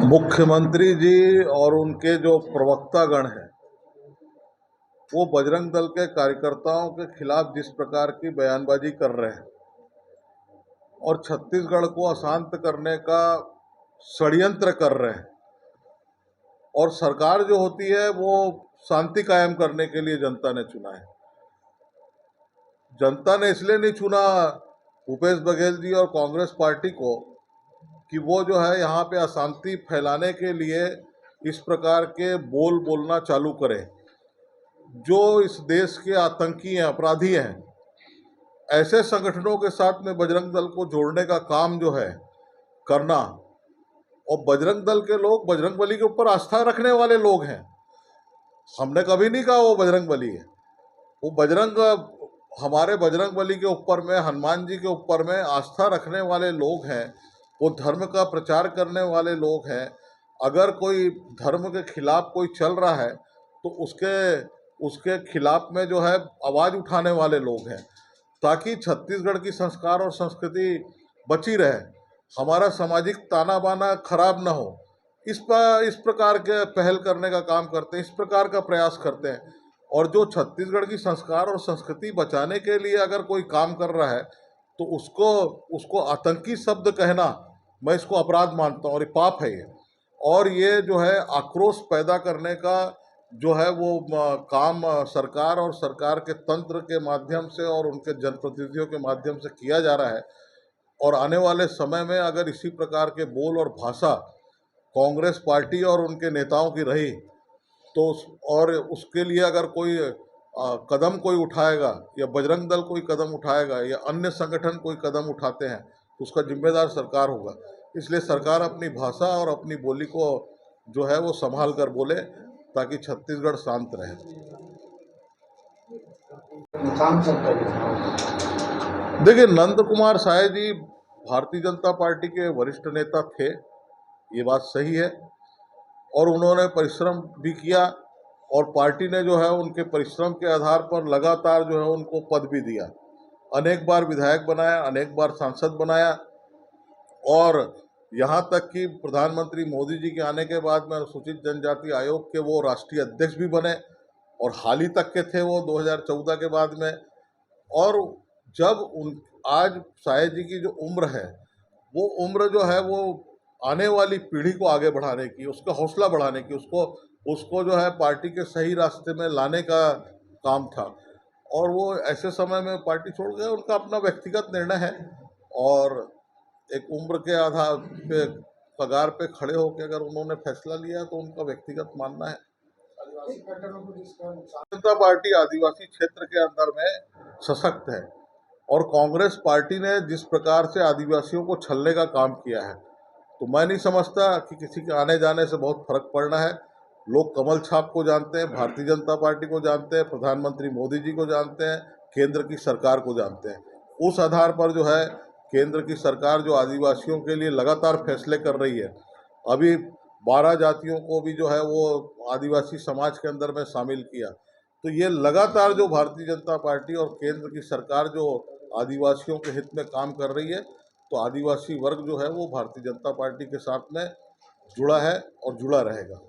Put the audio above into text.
मुख्यमंत्री जी और उनके जो प्रवक्तागण हैं वो बजरंग दल के कार्यकर्ताओं के खिलाफ जिस प्रकार की बयानबाजी कर रहे हैं और छत्तीसगढ़ को अशांत करने का षड्यंत्र कर रहे हैं, और सरकार जो होती है वो शांति कायम करने के लिए जनता ने चुना है। जनता ने इसलिए नहीं चुना भूपेश बघेल जी और कांग्रेस पार्टी को कि वो जो है यहाँ पे अशांति फैलाने के लिए इस प्रकार के बोल बोलना चालू करें। जो इस देश के आतंकी हैं, अपराधी हैं, ऐसे संगठनों के साथ में बजरंग दल को जोड़ने का काम जो है करना, और बजरंग दल के लोग बजरंगबली के ऊपर आस्था रखने वाले लोग हैं। हमने कभी नहीं कहा वो बजरंगबली है। वो हमारे बजरंगबली के ऊपर में, हनुमान जी के ऊपर में आस्था रखने वाले लोग हैं। वो धर्म का प्रचार करने वाले लोग हैं। अगर कोई धर्म के खिलाफ कोई चल रहा है तो उसके खिलाफ में जो है आवाज़ उठाने वाले लोग हैं, ताकि छत्तीसगढ़ की संस्कार और संस्कृति बची रहे, हमारा सामाजिक ताना बाना खराब ना हो। इस प्रकार के पहल करने का काम करते हैं, इस प्रकार का प्रयास करते हैं। और जो छत्तीसगढ़ की संस्कार और संस्कृति बचाने के लिए अगर कोई काम कर रहा है तो उसको आतंकी शब्द कहना, मैं इसको अपराध मानता हूँ और ये पाप है ये। और ये जो है आक्रोश पैदा करने का जो है वो काम सरकार और सरकार के तंत्र के माध्यम से और उनके जनप्रतिनिधियों के माध्यम से किया जा रहा है। और आने वाले समय में अगर इसी प्रकार के बोल और भाषा कांग्रेस पार्टी और उनके नेताओं की रही तो और उसके लिए अगर कोई कदम कोई उठाएगा, या बजरंग दल कोई कदम उठाएगा, या अन्य संगठन कोई कदम उठाते हैं तो उसका जिम्मेदार सरकार होगा। इसलिए सरकार अपनी भाषा और अपनी बोली को जो है वो संभाल कर बोले, ताकि छत्तीसगढ़ शांत रहे। देखिए, नंद कुमार साय जी भारतीय जनता पार्टी के वरिष्ठ नेता थे, ये बात सही है, और उन्होंने परिश्रम भी किया और पार्टी ने जो है उनके परिश्रम के आधार पर लगातार जो है उनको पद भी दिया। अनेक बार विधायक बनाया, अनेक बार सांसद बनाया, और यहाँ तक कि प्रधानमंत्री मोदी जी के आने के बाद में अनुसूचित जनजाति आयोग के वो राष्ट्रीय अध्यक्ष भी बने, और हाल ही तक के थे वो 2014 के बाद में। और जब आज साय जी की जो उम्र है, वो उम्र जो है वो आने वाली पीढ़ी को आगे बढ़ाने की, उसका हौसला बढ़ाने की, उसको जो है पार्टी के सही रास्ते में लाने का काम था। और वो ऐसे समय में पार्टी छोड़ गए, उनका अपना व्यक्तिगत निर्णय है। और एक उम्र के आधार पे कगार पे खड़े होकर अगर उन्होंने फैसला लिया तो उनका व्यक्तिगत मानना है। जनता पार्टी आदिवासी क्षेत्र के अंदर में सशक्त है, और कांग्रेस पार्टी ने जिस प्रकार से आदिवासियों को छलने का काम किया है, तो मैं नहीं समझता कि किसी के आने जाने से बहुत फर्क पड़ना है। लोग कमल छाप को जानते हैं, भारतीय जनता पार्टी को जानते हैं, प्रधानमंत्री मोदी जी को जानते हैं, केंद्र की सरकार को जानते हैं। उस आधार पर जो है केंद्र की सरकार जो आदिवासियों के लिए लगातार फैसले कर रही है, अभी 12 जातियों को भी जो है वो आदिवासी समाज के अंदर में शामिल किया, तो ये लगातार जो भारतीय जनता पार्टी और केंद्र की सरकार जो आदिवासियों के हित में काम कर रही है, तो आदिवासी वर्ग जो है वो भारतीय जनता पार्टी के साथ में जुड़ा है और जुड़ा रहेगा।